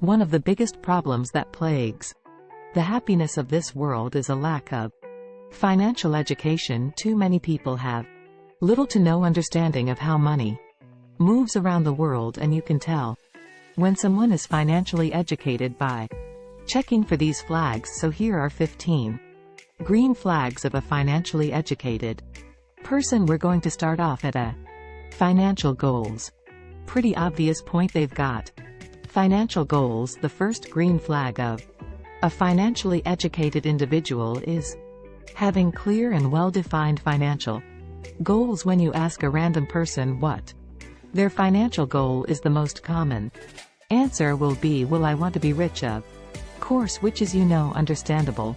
One of the biggest problems that plagues the happiness of this world is a lack of financial education. Too many people have little to no understanding of how money moves around the world, and you can tell when someone is financially educated by checking for these flags. So here are 15 green flags of a financially educated person. We're going to start off at a financial goals. Pretty obvious point, they've got financial goals. The first green flag of a financially educated individual is having clear and well-defined financial goals. When you ask a random person what their financial goal is, the most common answer will be, well, I want to be rich, of course, which is, understandable.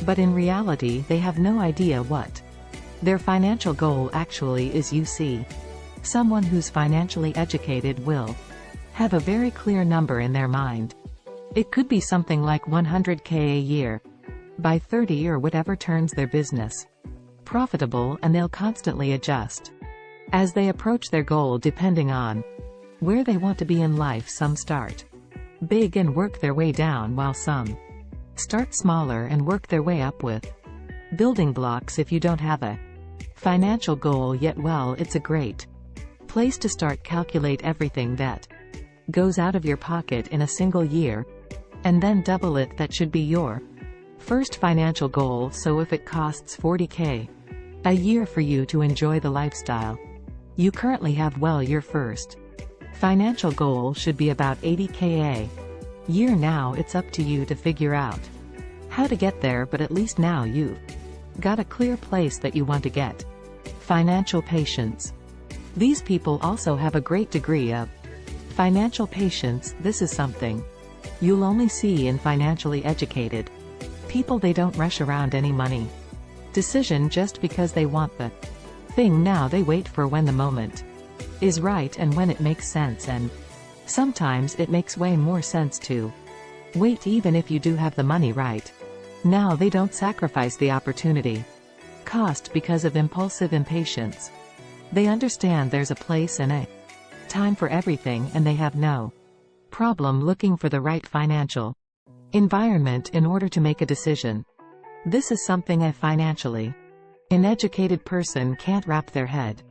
But in reality, they have no idea what their financial goal actually is. You see, someone who's financially educated will have a very clear number in their mind. It could be something like 100K a year by 30 or whatever turns their business profitable, and they'll constantly adjust as they approach their goal depending on where they want to be in life. Some start big and work their way down, while some start smaller and work their way up with building blocks. If you don't have a financial goal yet, well, it's a great place to start. Calculate everything that goes out of your pocket in a single year, and then double it. That should be your first financial goal. So if it costs 40K a year for you to enjoy the lifestyle you currently have, well, your first financial goal should be about 80K a year. Now it's up to you to figure out how to get there, but at least now you've got a clear place that you want to get. Financial patience. These people also have a great degree of financial patience. This is something you'll only see in financially educated people. They don't rush around any money decision just because they want the thing now. They wait for when the moment is right and when it makes sense, and sometimes it makes way more sense to wait even if you do have the money right now. They don't sacrifice the opportunity cost because of impulsive impatience. They understand there's a place and a time for everything, and they have no problem looking for the right financial environment in order to make a decision. This is something a financially uneducated person can't wrap their head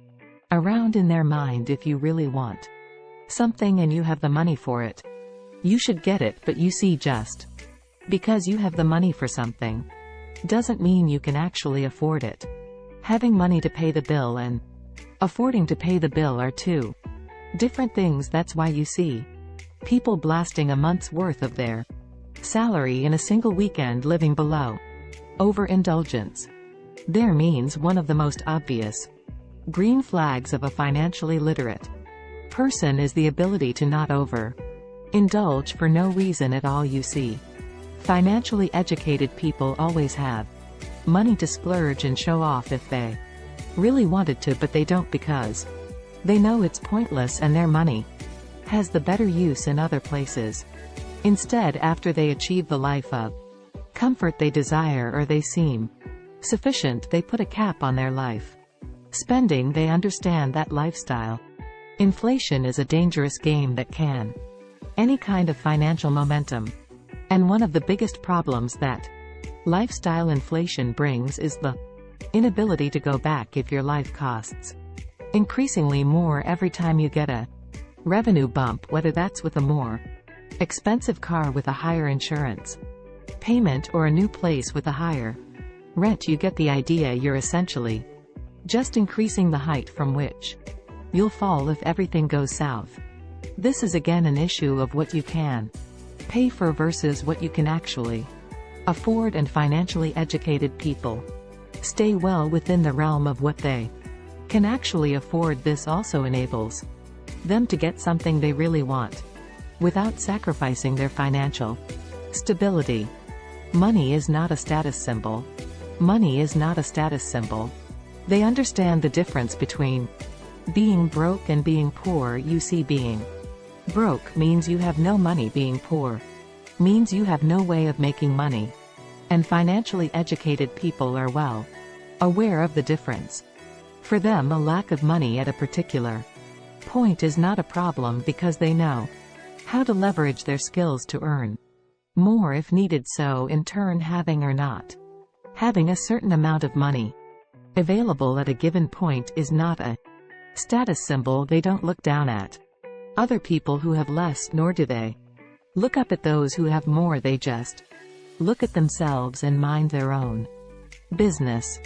around in their mind. If you really want something and you have the money for it, you should get it. But you see, just because you have the money for something doesn't mean you can actually afford it. Having money to pay the bill and affording to pay the bill are two different things. That's why you see people blasting a month's worth of their salary in a single weekend, living below overindulgence. There means one of the most obvious green flags of a financially literate person is the ability to not overindulge for no reason at all. You see, financially educated people always have money to splurge and show off if they really wanted to, but they don't because they know it's pointless and their money has the better use in other places. Instead, after they achieve the life of comfort they desire, or they seem sufficient, they put a cap on their life spending. They understand that lifestyle inflation is a dangerous game that can any kind of financial momentum. And one of the biggest problems that lifestyle inflation brings is the inability to go back. If your life costs increasingly more every time you get a revenue bump, whether that's with a more expensive car with a higher insurance payment or a new place with a higher rent, you get the idea. You're essentially just increasing the height from which you'll fall if everything goes south. This is again an issue of what you can pay for versus what you can actually afford, and financially educated people stay well within the realm of what they can actually afford. This also enables them to get something they really want without sacrificing their financial stability. Money is not a status symbol. Money is not a status symbol. They understand the difference between being broke and being poor. You see, being broke means you have no money. Being poor means you have no way of making money. And financially educated people are well aware of the difference. For them, a lack of money at a particular point is not a problem because they know How to leverage their skills to earn more if needed, so in turn having or not having a certain amount of money available at a given point is not a status symbol they don't look down at other people who have less, nor do they look up at those who have more. They just look at themselves and mind their own business.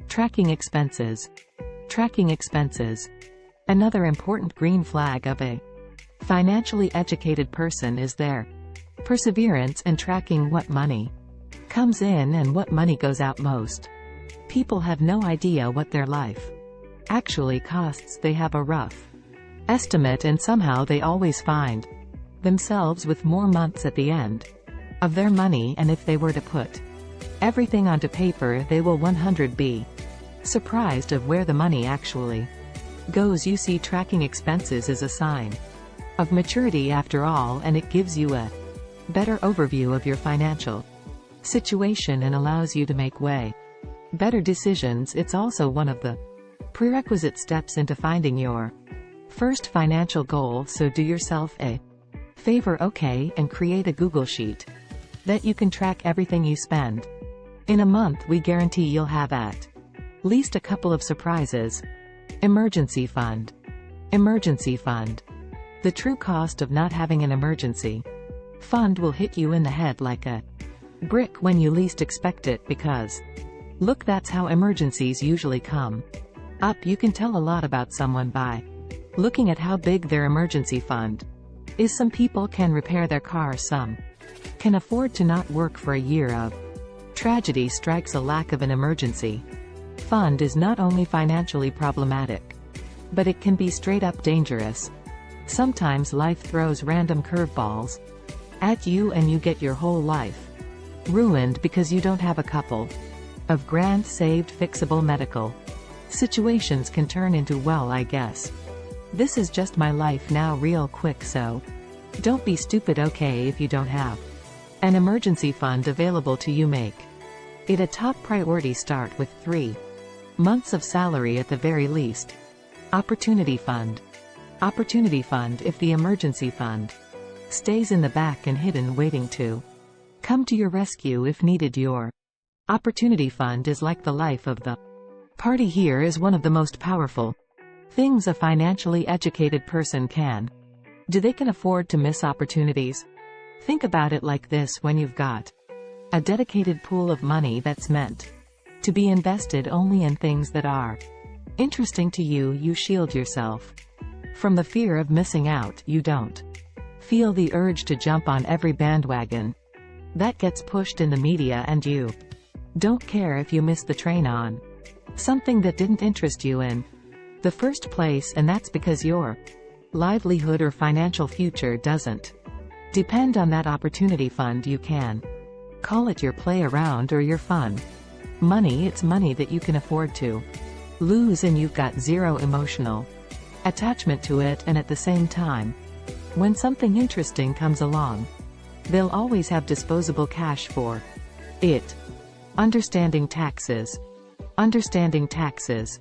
Tracking expenses. Tracking expenses. Another important green flag of a financially educated person is their perseverance in tracking what money comes in and what money goes out. Most people have no idea what their life actually costs. They have a rough estimate, and somehow they always find themselves with more months at the end of their money, and if they were to put everything onto paper, they will 100% be surprised of where the money actually goes. You see, tracking expenses is a sign of maturity after all, and it gives you a better overview of your financial situation and allows you to make way better decisions. It's also one of the prerequisite steps into finding your first financial goal, so do yourself a favor, okay, and create a Google sheet that you can track everything you spend. In a month, we guarantee you'll have at least a couple of surprises. Emergency fund. Emergency fund. The true cost of not having an emergency fund will hit you in the head like a brick when you least expect it, because look, that's how emergencies usually come up. You can tell a lot about someone by looking at how big their emergency fund is. Some people can repair their car, some can afford to not work for a year. Of tragedy strikes, a lack of an emergency fund is not only financially problematic, but it can be straight up dangerous. Sometimes life throws random curveballs at you and you get your whole life ruined because you don't have a couple of grand saved. Fixable medical situations can turn into, well, I guess this is just my life now real quick. So don't be stupid, okay? If you don't have an emergency fund available to you, make it a top priority. Start with 3 months of salary at the very least. Opportunity fund. Opportunity fund. If the emergency fund stays in the back and hidden, waiting to come to your rescue if needed, your opportunity fund is like the life of the party. Here is one of the most powerful things a financially educated person can do. They can afford to miss opportunities. Think about it like this: when you've got a dedicated pool of money that's meant to be invested only in things that are interesting to you, you shield yourself from the fear of missing out. You don't feel the urge to jump on every bandwagon that gets pushed in the media, and you don't care if you miss the train on something that didn't interest you in the first place, and that's because your livelihood or financial future doesn't depend on that opportunity fund. You can call it your play around or your fun money. It's money that you can afford to lose, and you've got zero emotional attachment to it, and at the same time, when something interesting comes along, they'll always have disposable cash for it. Understanding taxes. Understanding taxes.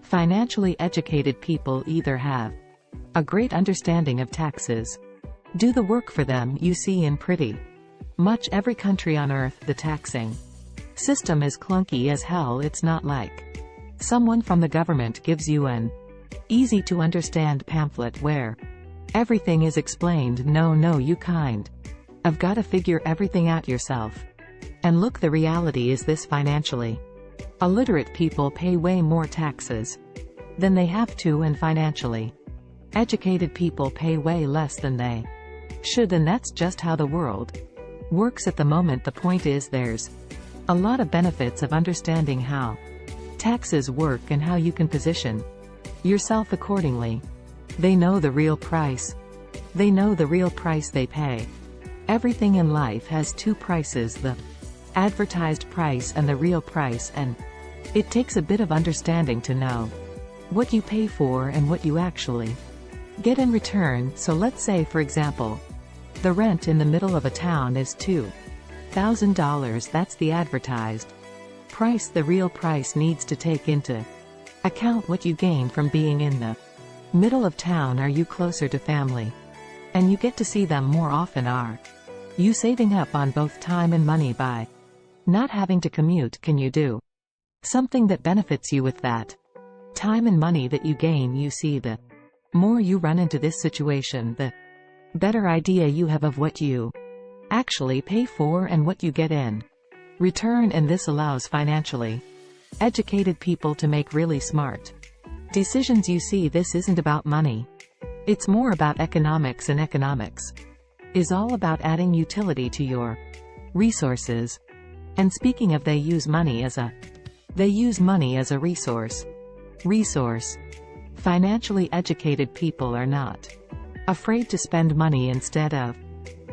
Financially educated people either have a great understanding of taxes, do the work for them. You see, in pretty much every country on earth, the taxing system is clunky as hell. It's not like someone from the government gives you an easy to understand pamphlet where everything is explained. No, you kind of gotta figure everything out yourself. And look, the reality is this: financially illiterate people pay way more taxes than they have to, and financially educated people pay way less than they should, and that's just how the world works at the moment. The point is, there's a lot of benefits of understanding how taxes work and how you can position yourself accordingly. They know the real price. They know the real price they pay. Everything in life has 2 prices: the advertised price and the real price, and it takes a bit of understanding to know what you pay for and what you actually get in return. So let's say, for example, the rent in the middle of a town is $2,000. That's the advertised price. The real price needs to take into account what you gain from being in the middle of town. Are you closer to family? and you get to see them more often. Are you saving up on both time and money by not having to commute? Can you do something that benefits you with that time and money that you gain? You see, the more you run into this situation, the better idea you have of what you actually pay for and what you get in return, and this allows financially educated people to make really smart decisions. You see, this isn't about money. It's more about economics, and economics is all about adding utility to your resources. And speaking of, they use money as a resource. Financially educated people are not afraid to spend money instead of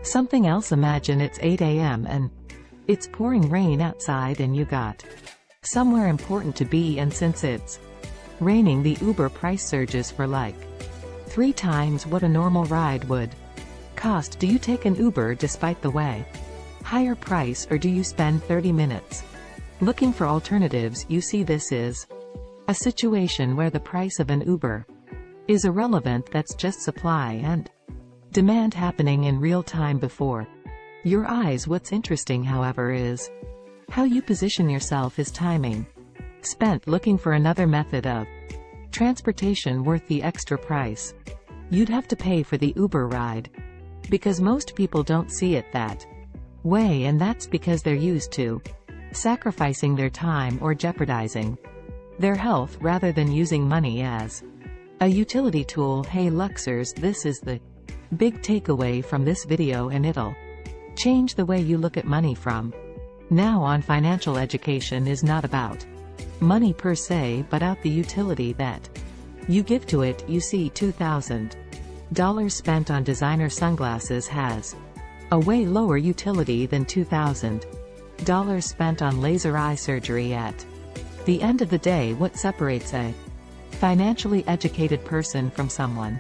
something else. Imagine it's 8 a.m. and it's pouring rain outside, and you got somewhere important to be, and since it's raining, the Uber price surges for like 3 times what a normal ride would cost. Do you take an Uber despite the way higher price, or do you spend 30 minutes looking for alternatives? You see, this is a situation where the price of an Uber is irrelevant. That's just supply and demand happening in real time before your eyes. What's interesting, however, is how you position yourself is timing spent looking for another method of transportation worth the extra price you'd have to pay for the Uber ride, because most people don't see it that way, and that's because they're used to sacrificing their time or jeopardizing their health rather than using money as a utility tool. Hey Luxers, this is the big takeaway from this video, and it'll change the way you look at money from now on. Financial education is not about money per se, but out the utility that you give to it. You see, $2,000 spent on designer sunglasses has a way lower utility than $2,000 spent on laser eye surgery. At the end of the day, what separates a financially educated person from someone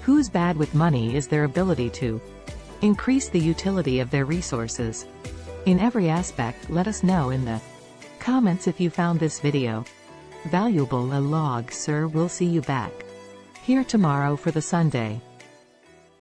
who's bad with money is their ability to increase the utility of their resources in every aspect. Let us know in the comments if you found this video valuable. A log, sir. We'll see you back here tomorrow for the Sunday